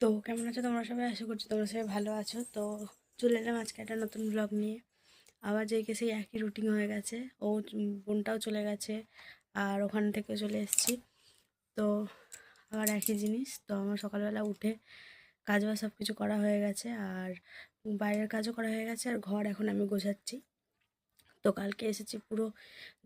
তো কেমন আছো তোমরা সবাই? আশা করছি তোমরা সবাই ভালো আছো। তো চলে এলাম আজকে একটা নতুন ব্লগ নিয়ে। আবার যে সেই একই রুটিন হয়ে গেছে। ও বোনটাও চলে গেছে, আর ওখান থেকে চলে এসেছি। তো আবার একই জিনিস। তো আমার সকালবেলা উঠে কাজ বাজ সব কিছু করা হয়ে গেছে, আর বাইরের কাজও করা হয়ে গেছে, আর ঘর এখন আমি গোছাচ্ছি। তো কালকে এসেছি, পুরো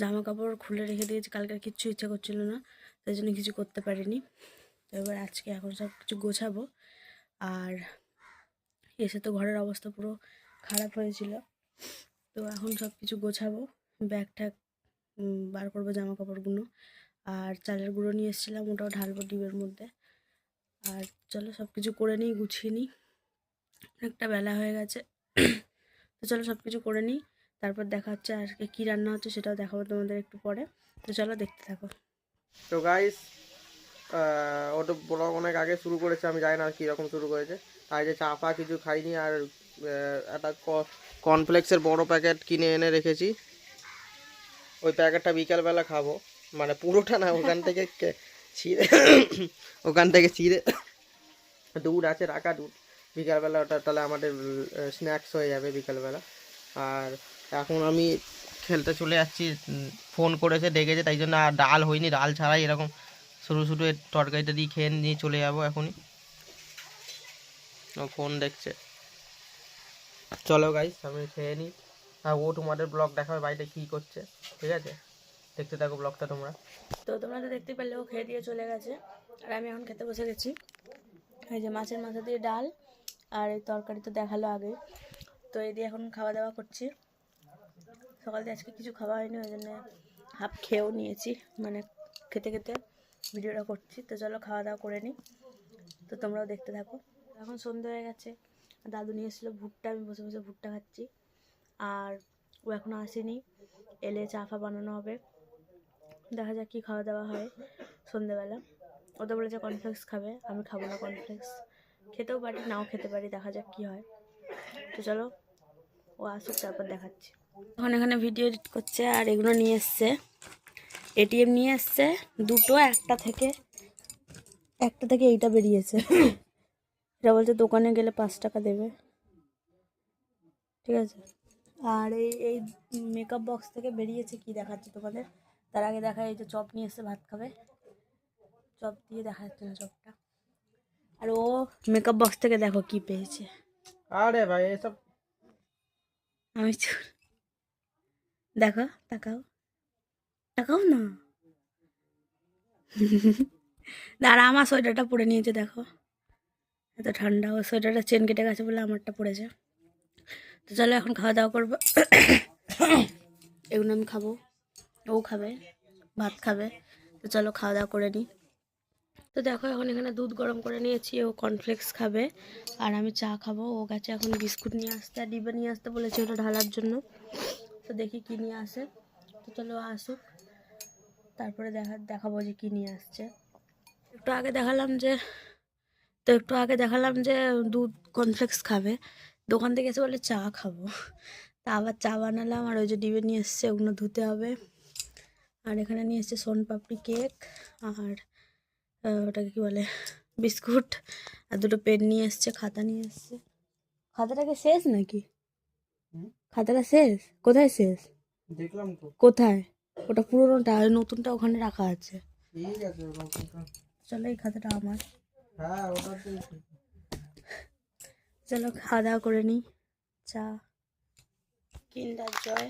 জামা কাপড় খুলে রেখে দিয়েছি। কালকে আর কিচ্ছু ইচ্ছা করছিল না, তাই জন্য কিছু করতে পারিনি। তো এবার আজকে এখন সব কিছু গোছাবো। আর এসে তো ঘরের অবস্থা পুরো খারাপ হয়েছিল। তো এখন সব কিছু গোছাবো, ব্যাগ ট্যাগ বার করবো, জামা কাপড়গুলো। আর চালের গুঁড়ো নিয়ে এসেছিলাম, ওটাও ঢালবো ডিবের মধ্যে। আর চলো সব কিছু করে নিই, গুছিয়ে নিই, অনেকটা বেলা হয়ে গেছে। তো চলো সব কিছু করে নিই, তারপর দেখা হচ্ছে আজকে কী রান্না হচ্ছে সেটাও দেখাবো তোমাদের একটু পরে। তো চলো দেখতে থাকো। তো গাইস, ওটা ব্লগ অনেক আগে শুরু করেছে, আমি জানি না কীরকম শুরু করেছে। তাই যে চা ফা কিছু খাইনি, আর একটা কর্নফ্লেক্সের বড় প্যাকেট কিনে এনে রেখেছি। ওই প্যাকেটটা বিকালবেলা খাবো, মানে পুরোটা না, ওখান থেকে ছিঁড়ে ওখান থেকে ছিঁড়ে দুধ আছে রাখা, দুধ বিকালবেলা ওটা তাহলে আমাদের স্ন্যাক্স হয়ে যাবে বিকালবেলা। আর এখন আমি খেলতে চলে যাচ্ছি। ফোন করেছে, ডেকেছে, তাই জন্য আর ডাল হয়নি, ডাল ছাড়াই এরকম শুরু শুরু তরকারিটা দিয়ে খেয়ে নিয়ে চলে যাবো এখনই। ও ফোন দেখছে। চলো গাইস, আমি খেয়ে নিই, আর ও তোমাদের ব্লগ দেখাবে বাড়িতে কী করছে। ঠিক আছে, দেখতে থাকো ব্লগটা তোমরা। তো তোমরা তো দেখতে পেলে ও খেয়ে দিয়ে চলে গেছে, আর আমি এখন খেতে বসে গেছি। এই যে মাছের মাথা দিয়ে ডাল, আর এই তরকারি তো দেখালো আগে। তো এই দিয়ে এখন খাওয়া দাওয়া করছি। সকাল থেকে আজকে কিছু খাওয়া হয়নি, ওই জন্য হাফ খেয়েও নিয়েছি, মানে খেতে খেতে ভিডিওটা করছি। তো চলো খাওয়া দাওয়া করে নিই, তো তোমরাও দেখতে থাকো। এখন সন্ধ্যা হয়ে গেছে, দাদু নিয়ে এসেছিলো ভুট্টা, আমি বসে বসে ভুট্টা খাচ্ছি। আর ও এখনও আসেনি, এলে চা ফা বানানো হবে। দেখা যাক কী খাওয়া দাওয়া হয় সন্ধ্যেবেলা। ও তো বলেছে কর্নফ্লেক্স খাবে, আমি খাবো না কর্নফ্লেক্স, খেতেও পারি নাও খেতে পারি, দেখা যাক কী হয়। তো চলো ও আসুক, তারপর দেখাচ্ছি। এখন এখানে ভিডিও এডিট করছে, আর এগুলো নিয়ে এসছে, এটিএম নিয়ে এসছে দুটো, একটা থেকে এইটা বেরিয়েছে। এটা বলছে দোকানে গেলে 5 টাকা দেবে, ঠিক আছে। আর এই মেকআপ বক্স থেকে বেরিয়েছে, কি দেখাচ্ছে তোমাদের। তার আগে দেখা, এই যে চপ নিয়ে এসছে, ভাত খাবে, চপ দিয়ে দেখা যাচ্ছে না চপটা। আর ও মেকআপ বক্স থেকে দেখো কি পেয়েছে। আরে ভাই এসব আমি দেখো, তাকাও, তাকাও না। আর আমার সোয়েটারটা পরে নিয়েছে, দেখো এত ঠান্ডা, ও সোয়েটারটা চেন কেটে গেছে বলে আমারটা পড়েছে। তো চলো এখন খাওয়া দাওয়া করবো। এগুলো আমি খাবো, ও খাবে, ভাত খাবে। তো চলো খাওয়া দাওয়া করে নিই। তো দেখো এখন এখানে দুধ গরম করে নিয়েছি, ও কর্নফ্লেক্স খাবে, আর আমি চা খাবো। ও গেছে এখন বিস্কুট নিয়ে আসতে, আর ডিব্বা নিয়ে আসতে বলেছে ওটা ঢালার জন্য। তো দেখি কি নিয়ে আসে। তো চলো আসুক, তারপরে দেখাবো যে কি নিয়ে আসছে। একটু আগে দেখালাম যে একটু আগে দেখালাম যে দুধ কর্নফ্লেক্স খাবে, দোকান থেকে এসে বলে চা খাবো। তা আবার চা বানালাম, আর ওই যে ডিবে নিয়ে এসছে, ওগুলো ধুতে হবে। আর এখানে নিয়ে এসছে সোনপাপড়ি কেক, আর ওটাকে কি বলে, বিস্কুট, আর দুটো পেন নিয়ে এসছে, খাতা নিয়ে এসছে। খাতাটাকে শেষ নাকি? খাতাটা শেষ? কোথায় শেষ? দেখলাম তো। কোথায়? ওটা পুরোনোটা, আর নতুনটা ওখানে রাখা আছে। ঠিক আছে, চলো এই খাতাটা আমার। হ্যাঁ ওটা তো। চলো খাওয়া দাওয়া করে নিই। চা, কিন্ডার জয়,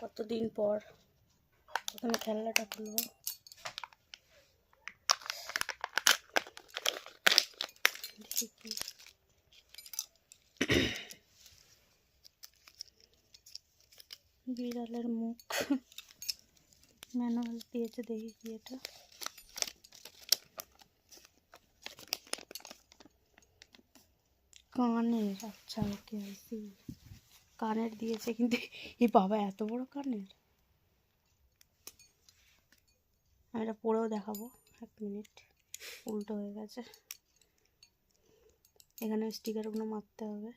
কতদিন পর। প্রথমে খেলনাটা খুলবো, দেখি কি। বিড়ালের মুখ, ম্যানুয়াল দিয়েছে, দেখি কি এটা। কানের, আচ্ছা ওকে আইসি, কানের দিয়েছে, কিন্তু এই বাবা এত বড় কানের। আমি এটা পরেও দেখাবো, 1 মিনিট। উল্টো হয়ে গেছে, এখানে স্টিকারগুলো মারতে হবে।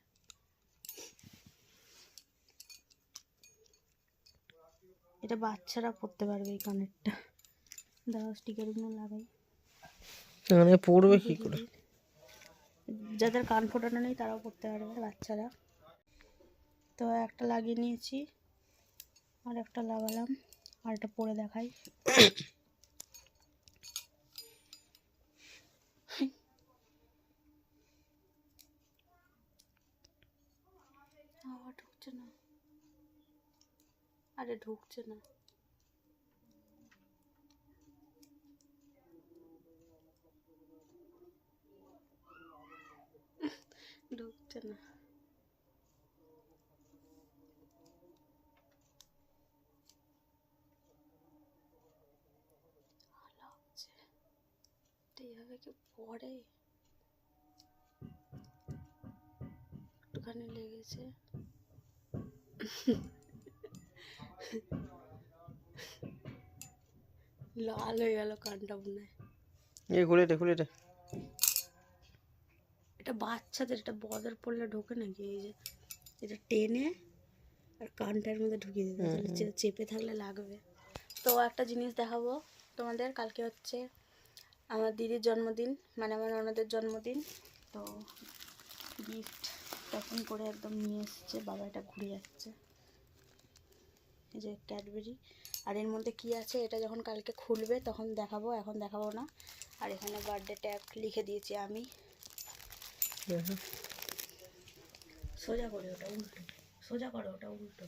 এটা বাচ্চারা পরতে পারবে এই কানেরটা। দাঁড়াও স্টিকারগুলো লাগাই। মানে পড়বে কি করে? যাদের কান ফোটানো নেই তারাও করতে পারবে, বাচ্চারা। তো একটা লাগিয়ে নিয়েছি, আর একটা লাগালাম, আর একটা পরে দেখাই। ঢুকছে না, আরে ঢুকছে না। ঢুকছে না। এইভাবে কি পড়ে? একটুখানি লেগেছে। লাল হয়ে গেল কানটা মনে হয়। খুলে দে। এটা বাচ্চাদের, এটা বড়দের পড়লে ঢোকে নাকি? এই যে এটা টেনে আর কানটার মধ্যে ঢুকিয়ে দিতে, তাহলে চেপে থাকলে লাগবে। তো একটা জিনিস দেখাবো তোমাদের। কালকে হচ্ছে আমার দিদির জন্মদিন, মানে আমার ননদের জন্মদিন। তো গিফট প্যাকিং করে একদম নিয়ে এসছে, বাবা এটা ঘুরে যাচ্ছে। এই যে ক্যাডবেরি, আর এর মধ্যে কি আছে এটা যখন কালকে খুলবে তখন দেখাবো, এখন দেখাবো না। আর এখানে বার্থডে ট্যাগ লিখে দিয়েছি আমি। সোজা করে ওটা উল্টো, সোজা করে ওটা উল্টো।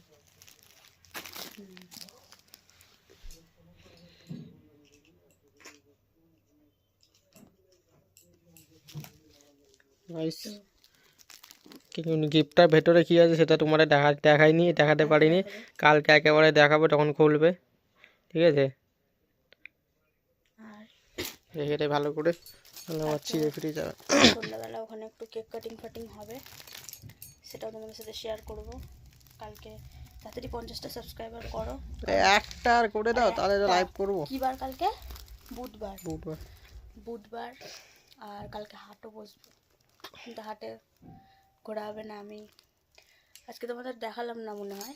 গিফটটার ভেতরে কি আছে সেটা তোমার দেখাতে পারিনি। কালকে একেবারে দেখাবো, তখন খুলবে, ঠিক আছে? আর দেখে ভালো করে, ছিঁড়ে ফিরে যাবে। সন্ধ্যাবেলা ওখানে একটু কেক কাটিং হবে, সেটাও তোমাদের সাথে শেয়ার করব। কালকে তাড়াতাড়ি 50টা সাবস্ক্রাইবার করো, একটা আর করে দাও, তাহলে লাইভ করবো। কি বার কালকে? বুধবার। বুধবার। আর কালকে হাটও বসবো, কিন্তু হাটে ঘোরা হবে না। আমি আজকে তোমাদের দেখালাম না মনে হয়,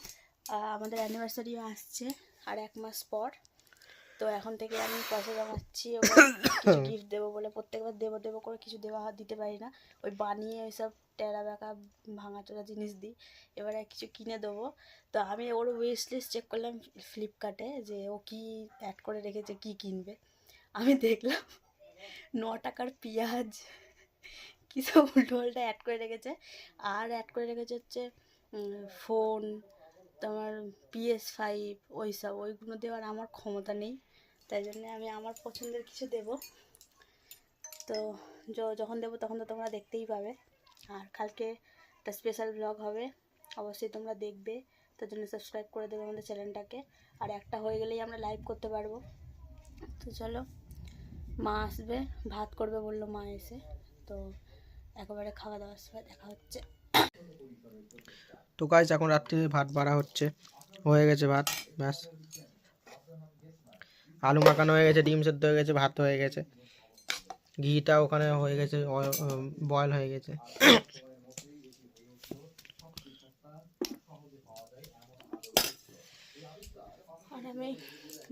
আমাদের অ্যানিভার্সারিও আসছে আর 1 মাস পর। তো এখন থেকে আমি পয়সা জমাচ্ছি, ওকে কিছু গিফট দেবো বলে। প্রত্যেকবার দেবো করে কিছু দিতে পারি না, ওই বানিয়ে ওইসব টেরা বেঁকা ভাঙাচোরা জিনিস দিই। এবারে কিছু কিনে দেবো। তো আমি ওর উইশ লিস্ট চেক করলাম ফ্লিপকার্টে, যে ও কি অ্যাড করে রেখেছে, কি কিনবে। আমি দেখলাম 9 টাকার পেঁয়াজ, কী সব উল্টোপাল্টা অ্যাড করে রেখেছে। আর অ্যাড করে রেখেছে হচ্ছে ফোন, তোমার PS5, ওইগুলো দেওয়ার আমার ক্ষমতা নেই। তাই জন্য আমি আমার পছন্দের কিছু দেব। তো যখন দেবো তখন তো তোমরা দেখতেই পাবে। আর কালকে একটা স্পেশাল ব্লগ হবে, অবশ্যই তোমরা দেখবে। তার জন্য সাবস্ক্রাইব করে দেবে আমাদের চ্যানেলটাকে। আর একটা হয়ে গেলেই আমরা লাইভ করতে পারবো। তো চলো, মা আসবে, ভাত করবে বললো মা এসে। তো একেবারে খাওয়া দাওয়ার সময় দেখা হচ্ছে। তো গাইস, এখন রাত্রে ভাত বাড়া হচ্ছে, হয়ে গেছে ভাত, ব্যাস। আলু মাখানো হয়ে গেছে, ডিম সেদ্ধ হয়ে গেছে, ভাত হয়ে গেছে, ঘিটা ওখানে হয়ে গেছে, বয়েল হয়ে গেছে। আর আমি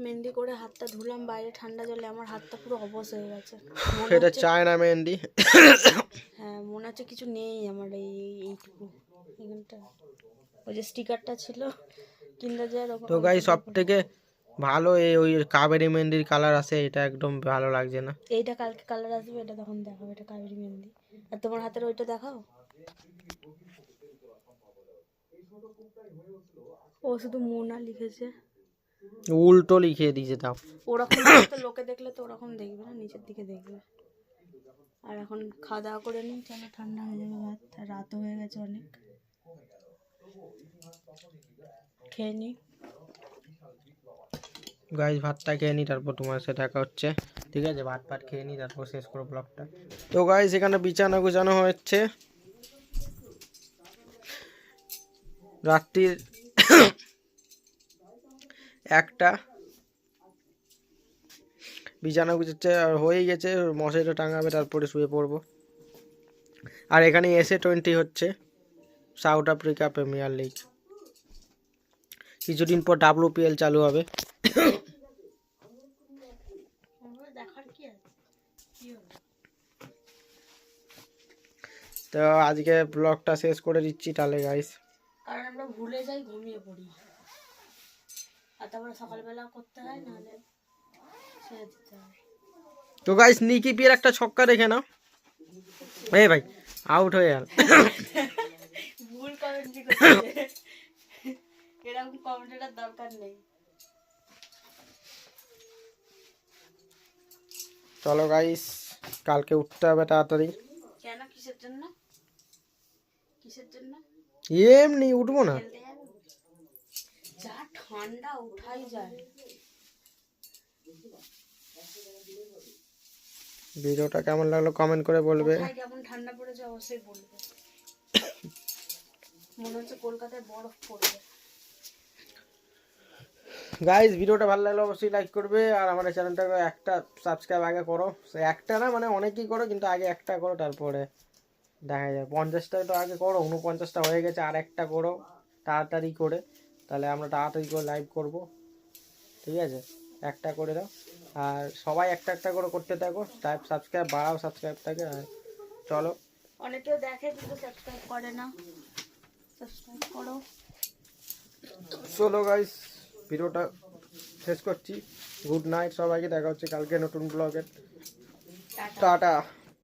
মেহেন্দি করে হাতটা ধুলাম বাইরে ঠান্ডা জলে, আমার হাতটা পুরো অবশ হয়ে গেছে। এটা চায়না মেহেন্দি। হ্যাঁ, মনে হচ্ছে কিছু নেই আমার এইটুকু এখানটা। ওই যে স্টিকারটা ছিল কিন্ডার জয়ের, তো গাই সব থেকে ভালো ওই কাবেরি মেহেন্দির কালার আছে, এটা একদম ভালো লাগছে না। এইটা কালকে কালার আসবে, এটা তখন দেখাও, এটা কাবেরি মেহেন্দি। আর তোমার হাতের ওইটা দেখাও। ও শুধু মোনা লিখেছে, উল্টো লিখে দিয়েছে। তাও ওরকম তো লোকে দেখলে তো ওরকম দেখবে না, নিচের দিকে দেখবে। আর এখন খাওয়া দাওয়া করে নিই, চলো, ঠান্ডা হয়ে যাবে ভাত, রাতও হয়ে গেছে অনেক। খেয়ে নিই গাইস, ভাতটা খেয়ে নিই, তারপর তোমার সাথে দেখা হচ্ছে, ঠিক আছে? ভাত খেয়ে নিই, তারপর শেষ করো ব্লগটা। তো গাইস, এখানে বিছানা গুছানো হচ্ছে, রাত্রির 1টা। বিছানা গুছাচ্ছে আর হয়ে গেছে, মশারিটা টাঙাবে, তারপরে শুয়ে পড়বো। আর এখানে SA20 হচ্ছে, সাউথ আফ্রিকা প্রিমিয়ার লিগ। কিছুদিন পর WPL চালু হবে। তো আজকে ব্লগটা শেষ করে দিচ্ছি তাহলে গাইস। কারণ আমরা ভুলে যাই, ঘুমিয়ে পড়ি, আর তারপরে সকালবেলা করতে হয়, নাহলে ছেড়ে দিতে হয়। তো গাইস নিকি পির একটা ছক্কা দেখে নাও। এই ভাই আউট হয়ে গেল। ভুল কমেন্ট করছে, এরকম কমেন্টের দরকার নেই। চলো গাইস, কালকে উঠতে হবে তাড়াতাড়ি। কেন, কিসের জন্য? কিসের জন্য? এমনি উঠবো না। খেলতে যাবে? যা ঠান্ডা, উঠাই যায়। ভিডিওটা কেমন লাগলো কমেন্ট করে বলবে। কোথায় কেমন ঠান্ডা পড়েছে অবশ্যই বলবে। মনে হচ্ছে কলকাতায় বরফ পড়বে। গাইস ভিডিওটা ভালো লাগলে অবশ্যই লাইক করবে, আর আমাদের চ্যানেলটাকে একটা সাবস্ক্রাইব আগে করো। একটা না, মানে অনেকেই করো, কিন্তু আগে একটা করো, তারপরে দেখা যায় 50টা তো আগে করো। 49টা হয়ে গেছে, আর একটা করো তাড়াতাড়ি করে, তাহলে আমরা তাড়াতাড়ি করে লাইভ করব। ঠিক আছে, একটা করে দাও, আর সবাই একটা একটা করে করতে থাকো। সাবস্ক্রাইব বাড়াও সাবস্ক্রাইবটাকে। আর চলো, অনেকেও দেখে কিন্তু সাবস্ক্রাইব করে না, সাবস্ক্রাইব করো। চলো গাইস ভিডিওটা শেষ করছি। গুড নাইট সবাইকে, দেখা হচ্ছে কালকে নতুন ব্লগে। টাটা। টাটা।